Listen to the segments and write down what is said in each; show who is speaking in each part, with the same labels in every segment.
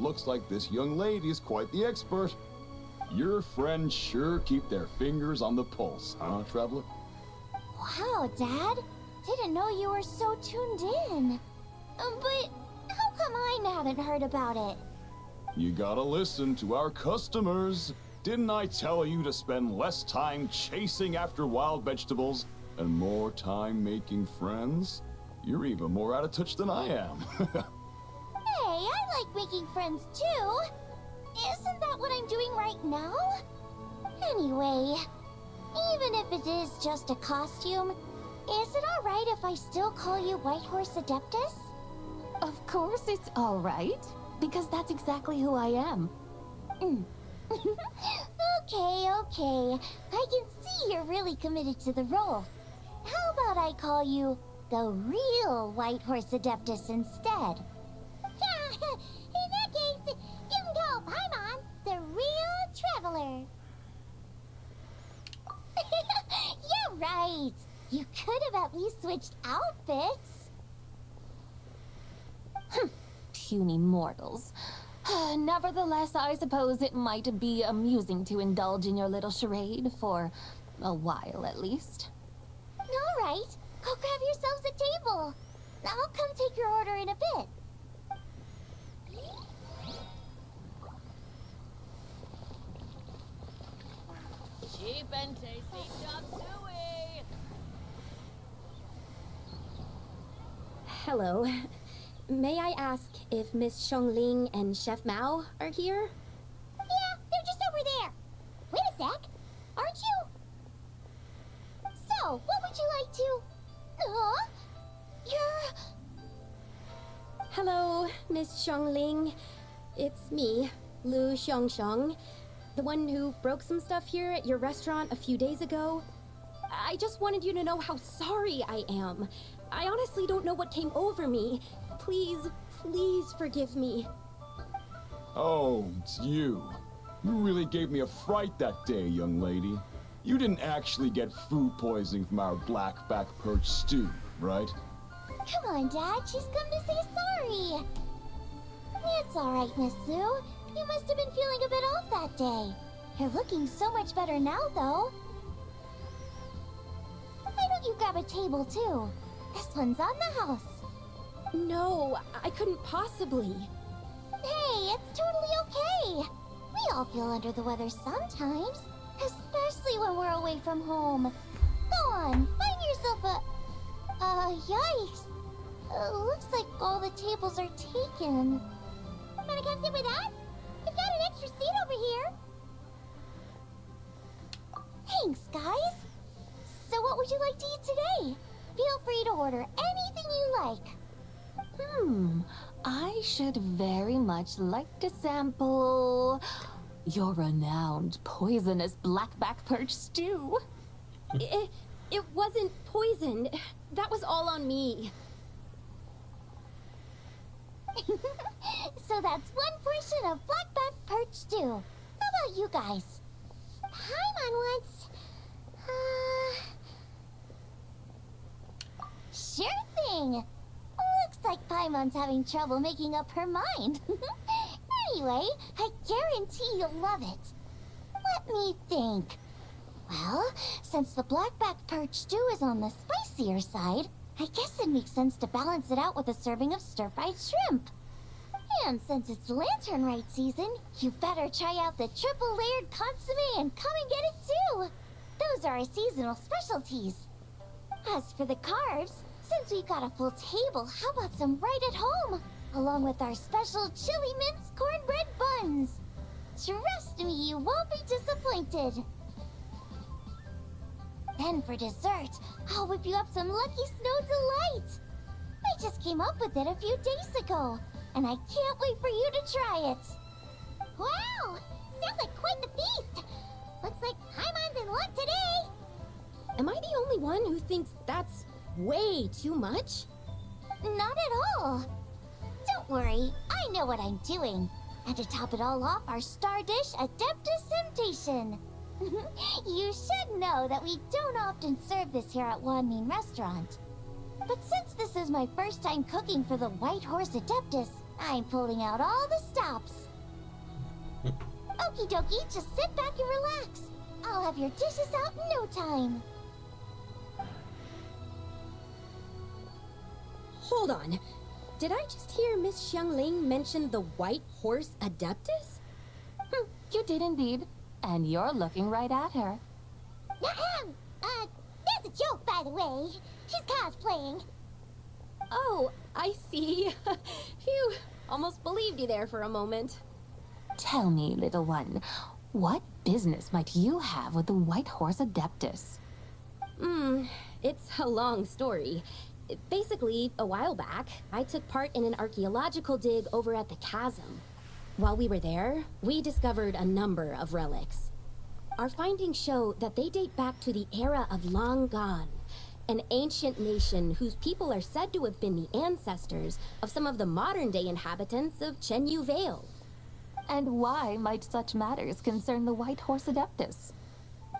Speaker 1: looks like this young lady is quite the expert. Your friends sure keep their fingers on the pulse, huh, Traveler?
Speaker 2: Wow, Dad. Didn't know you were so tuned in. But how come I haven't heard about it?
Speaker 1: You gotta listen to our customers. Didn't I tell you to spend less time chasing after wild vegetables and more time making friends? You're even more out of touch than I am.
Speaker 2: Hey, I like making friends too. Isn't that what I'm doing right now? Anyway, even if it is just a costume, is it alright if I still call you Whitehorse Adeptus?
Speaker 3: Of course it's all right, because that's exactly who I am.
Speaker 2: Okay. I can see you're really committed to the role. How about I call you the real Whitehorse Adeptus instead? In that case, you can call Paimon the real Traveler. Yeah, right. You could have at least switched outfits.
Speaker 3: Puny mortals. Nevertheless, I suppose it might be amusing to indulge in your little charade, for a while at least.
Speaker 2: All right, go grab yourselves a table. I'll come take your order in a bit.
Speaker 3: Cheap and tasty chop suey!
Speaker 4: Hello. May I ask if Miss Xiongling and Chef Mao are here?
Speaker 2: Yeah, they're just over there. Wait a sec. Aren't you? So, what would you like to... You're...
Speaker 4: Hello, Miss Xiongling. It's me, Lu Xiongxiong, the one who broke some stuff here at your restaurant a few days ago. I just wanted you to know how sorry I am. I honestly don't know what came over me. Please forgive me.
Speaker 1: Oh, it's you. You really gave me a fright that day, young lady. You didn't actually get food poisoning from our black-back perch stew, right?
Speaker 2: Come on, Dad. She's come to say sorry. It's all right, Miss Lu. You must have been feeling a bit off that day. You're looking so much better now, though. Why don't you grab a table, too? This one's on the house.
Speaker 4: No, I couldn't possibly.
Speaker 2: Hey, it's totally okay. We all feel under the weather sometimes, especially when we're away from home. Go on, find yourself a... yikes. Looks like all the tables are taken. Wanna come sit with us? We've got an extra seat over here. Thanks, guys. So what would you like to eat today? Feel free to order anything you like.
Speaker 3: I should very much like to sample your renowned poisonous blackback perch stew.
Speaker 4: It wasn't poisoned. That was all on me.
Speaker 2: So that's one portion of blackback perch stew. How about you guys? Paimon wants... Sure thing. Looks like Paimon's having trouble making up her mind. Anyway, I guarantee you'll love it. Let me think. Well, since the blackback perch stew is on the spicier side, I guess it makes sense to balance it out with a serving of stir-fried shrimp. And since it's lantern-rite season, you better try out the triple-layered consommé and come and get it too. Those are our seasonal specialties. As for the carbs, since we've got a full table, how about some right at home? Along with our special chili mince cornbread buns. Trust me, you won't be disappointed. Then for dessert, I'll whip you up some Lucky Snow Delight. I just came up with it a few days ago, and I can't wait for you to try it. Wow! Sounds like quite the feast. Looks like Paimon's in luck today.
Speaker 4: Am I the only one who thinks that's way too much?
Speaker 2: Not at all. Don't worry, I know what I'm doing. And to top it all off, our star dish, Adeptus Temptation. You should know that we don't often serve this here at Wanmin Restaurant. But since this is my first time cooking for the White Horse Adeptus, I'm pulling out all the stops. Okie dokie, just sit back and relax. I'll have your dishes out in no time.
Speaker 4: Hold on. Did I just hear Miss Xiangling mention the White Horse Adeptus?
Speaker 3: You did indeed. And you're looking right at her.
Speaker 2: Ahem. That's a joke, by the way. She's cosplaying.
Speaker 4: Oh, I see. Phew, almost believed you there for a moment.
Speaker 3: Tell me, little one, what business might you have with the White Horse Adeptus?
Speaker 4: It's a long story. Basically, a while back, I took part in an archaeological dig over at the chasm. While we were there, we discovered a number of relics. Our findings show that they date back to the era of Long Gone, an ancient nation whose people are said to have been the ancestors of some of the modern-day inhabitants of Chenyu Vale.
Speaker 3: And why might such matters concern the White Horse Adeptus?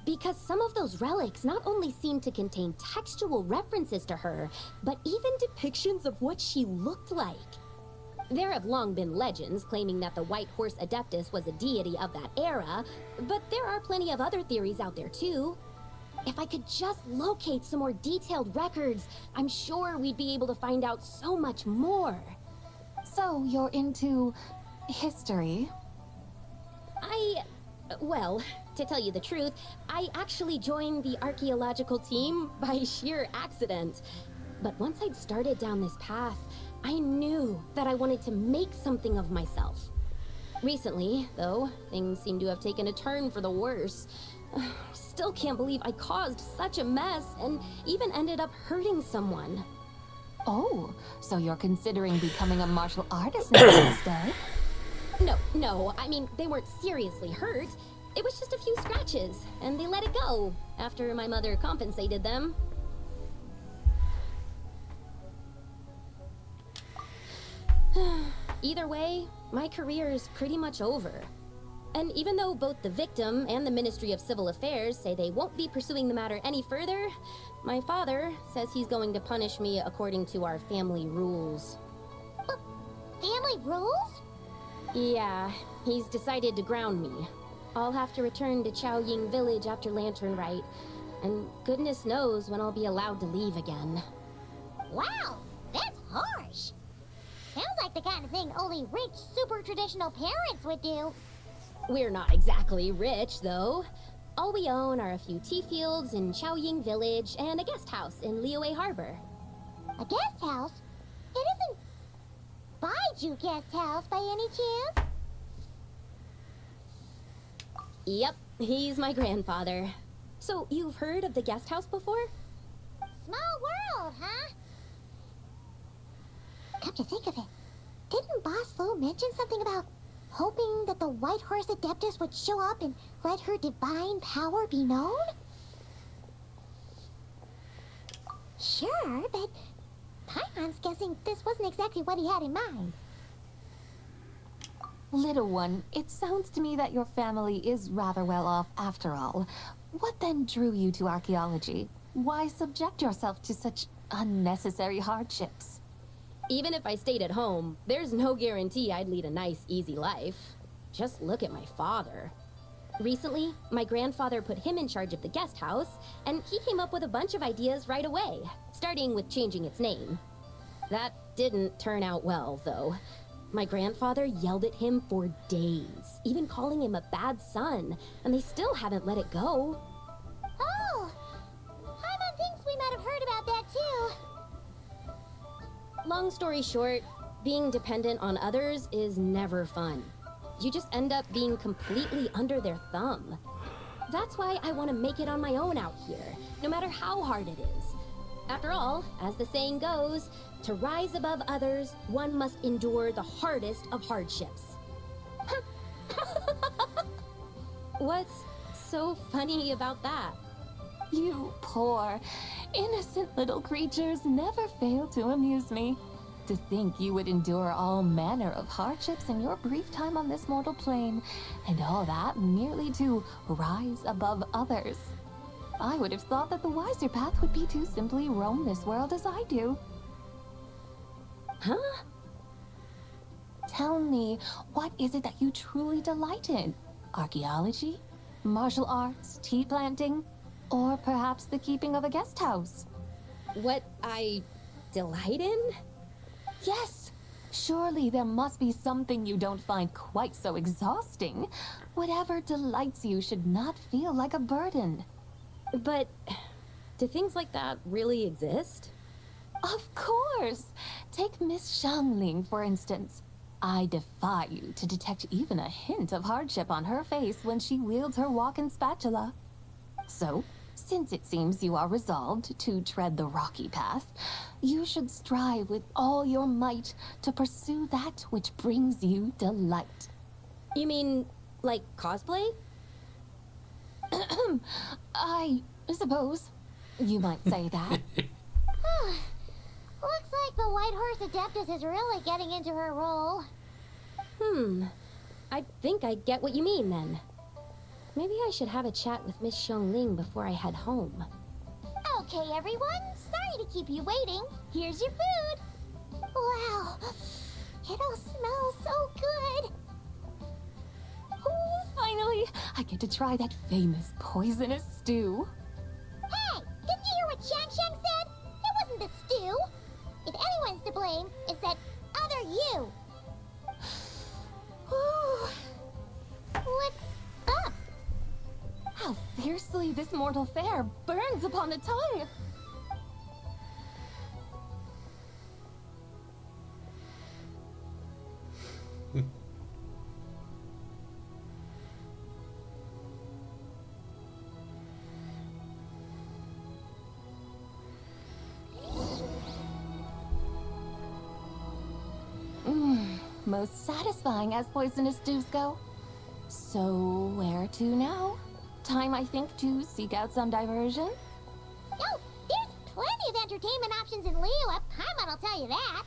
Speaker 4: Because some of those relics not only seem to contain textual references to her, but even depictions of what she looked like. There have long been legends claiming that the White Horse Adeptus was a deity of that era, but there are plenty of other theories out there too. If I could just locate some more detailed records, I'm sure we'd be able to find out so much more.
Speaker 3: So you're into history?
Speaker 4: Well, to tell you the truth, I actually joined the archaeological team by sheer accident. But once I'd started down this path, I knew that I wanted to make something of myself. Recently, though, things seem to have taken a turn for the worse. Still can't believe I caused such a mess and even ended up hurting someone.
Speaker 3: Oh, so you're considering becoming a martial artist now instead?
Speaker 4: No, I mean, they weren't seriously hurt. It was just a few scratches, and they let it go after my mother compensated them. Either way, my career is pretty much over. And even though both the victim and the Ministry of Civil Affairs say they won't be pursuing the matter any further, my father says he's going to punish me according to our family rules.
Speaker 2: Family rules?
Speaker 4: Yeah, he's decided to ground me. I'll have to return to Chaoying Village after Lantern Rite, and goodness knows when I'll be allowed to leave again.
Speaker 2: Wow, that's harsh. Sounds like the kind of thing only rich, super traditional parents would do.
Speaker 4: We're not exactly rich, though. All we own are a few tea fields in Chaoying Village and a guest house in Liyue Harbor.
Speaker 2: A guest house? It isn't Baiju Guest House by any chance?
Speaker 4: Yep, he's my grandfather. So, you've heard of the guest house before?
Speaker 2: Small world, huh? Come to think of it, didn't Boss Lo mention something about hoping that the White Horse Adeptus would show up and let her divine power be known? Sure, but Paimon's guessing this wasn't exactly what he had in mind.
Speaker 3: Little one, it sounds to me that your family is rather well off after all. What then drew you to archaeology? Why subject yourself to such unnecessary hardships?
Speaker 4: Even if I stayed at home, there's no guarantee I'd lead a nice, easy life. Just look at my father. Recently, my grandfather put him in charge of the guest house, and he came up with a bunch of ideas right away, starting with changing its name. That didn't turn out well, though. My grandfather yelled at him for days, even calling him a bad son, and they still haven't let it go.
Speaker 2: Oh! Paimon thinks we might have heard about that too.
Speaker 4: Long story short, being dependent on others is never fun. You just end up being completely under their thumb. That's why I want to make it on my own out here, no matter how hard it is. After all, as the saying goes, to rise above others, one must endure the hardest of hardships. What's so funny about that?
Speaker 3: You poor, innocent little creatures never fail to amuse me. To think you would endure all manner of hardships in your brief time on this mortal plane, and all that merely to rise above others. I would have thought that the wiser path would be to simply roam this world as I do.
Speaker 4: Huh?
Speaker 3: Tell me, what is it that you truly delight in? Archaeology? Martial arts? Tea planting? Or perhaps the keeping of a guest house?
Speaker 4: What I delight in?
Speaker 3: Yes! Surely there must be something you don't find quite so exhausting. Whatever delights you should not feel like a burden.
Speaker 4: But do things like that really exist?
Speaker 3: Of course! Take Miss Xiangling, for instance. I defy you to detect even a hint of hardship on her face when she wields her walking spatula. So, since it seems you are resolved to tread the rocky path, you should strive with all your might to pursue that which brings you delight.
Speaker 4: You mean, like cosplay?
Speaker 3: I suppose you might say that.
Speaker 2: Looks like the White Horse Adeptus is really getting into her role.
Speaker 4: I think I get what you mean then. Maybe I should have a chat with Miss Xiangling before I head home.
Speaker 2: Okay, everyone. Sorry to keep you waiting. Here's your food. Wow. It all smells so good.
Speaker 3: Oh, finally, I get to try that famous poisonous stew.
Speaker 2: Hey, didn't you hear what Shang Shang said? It wasn't the stew. If anyone's to blame, it's that other you. What's up?
Speaker 3: How fiercely this mortal fare burns upon the tongue! Most satisfying as poisonous stews go. So, where to now? Time, I think, to seek out some diversion?
Speaker 2: Oh, there's plenty of entertainment options in Liyue. Paimon will tell you that.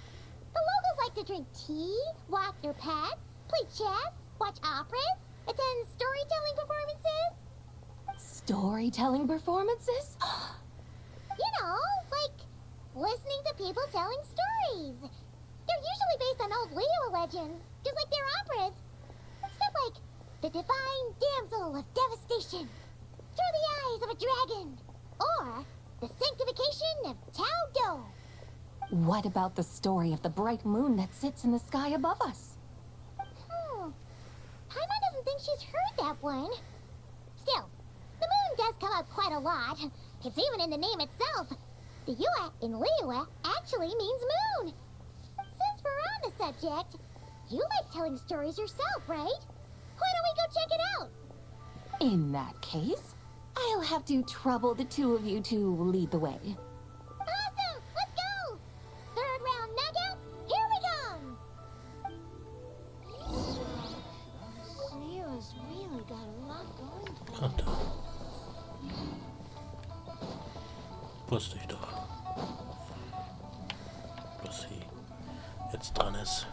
Speaker 2: The locals like to drink tea, walk their pets, play chess, watch operas, attend storytelling performances.
Speaker 3: Storytelling performances?
Speaker 2: You know, like listening to people telling stories. They're usually based on old Liyue legends, just like their operas. Stuff like the Divine Damsel of Devastation, Through the Eyes of a Dragon, or the Sanctification of Tao Do.
Speaker 3: What about the story of the bright moon that sits in the sky above us?
Speaker 2: Paimon doesn't think she's heard that one. Still, the moon does come up quite a lot. It's even in the name itself. The Yue in Liyue actually means moon. Since we're on the subject, you like telling stories yourself, right? Why don't we go check it out?
Speaker 3: In that case, I'll have to trouble the two of you to lead the way.
Speaker 2: Awesome! Let's go! Third round knockout, here we come! Liyue's really got a lot going for
Speaker 5: Vänta. Pussy då. Pussy. It's Dennis.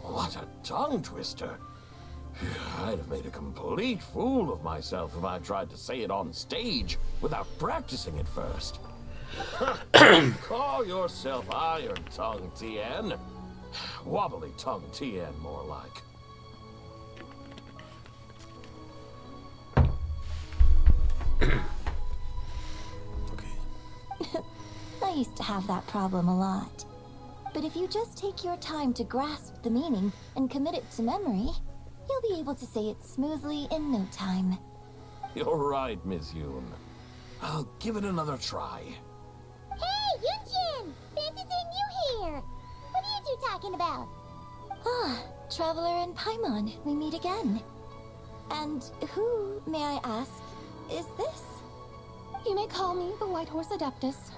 Speaker 6: What a tongue twister. I'd have made a complete fool of myself if I tried to say it on stage without practicing it first. Call yourself Iron Tongue, Tien. Wobbly Tongue, Tien, more like.
Speaker 5: Okej.
Speaker 7: I used to have that problem a lot. But if you just take your time to grasp the meaning and commit it to memory, you'll be able to say it smoothly in no time.
Speaker 6: You're right, Miss Yoon. I'll give it another try.
Speaker 2: Hey, Yunjin! Fancy seeing you here! What are you two talking about?
Speaker 7: Ah, Traveler and Paimon, we meet again. And who, may I ask, is this?
Speaker 3: You may call me the White Horse Adeptus.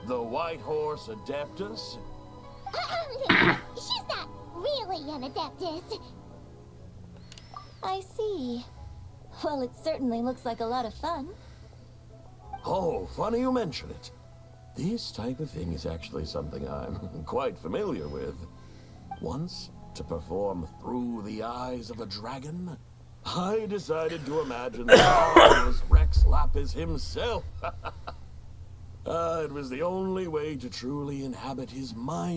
Speaker 6: The White Horse Adeptus?
Speaker 2: She's not really an Adeptus.
Speaker 7: I see. Well, it certainly looks like a lot of fun.
Speaker 6: Oh, funny you mention it. This type of thing is actually something I'm quite familiar with. Once, to perform Through the Eyes of a Dragon, I decided to imagine that I was Rex Lapis himself. It was the only way to truly inhabit his mind.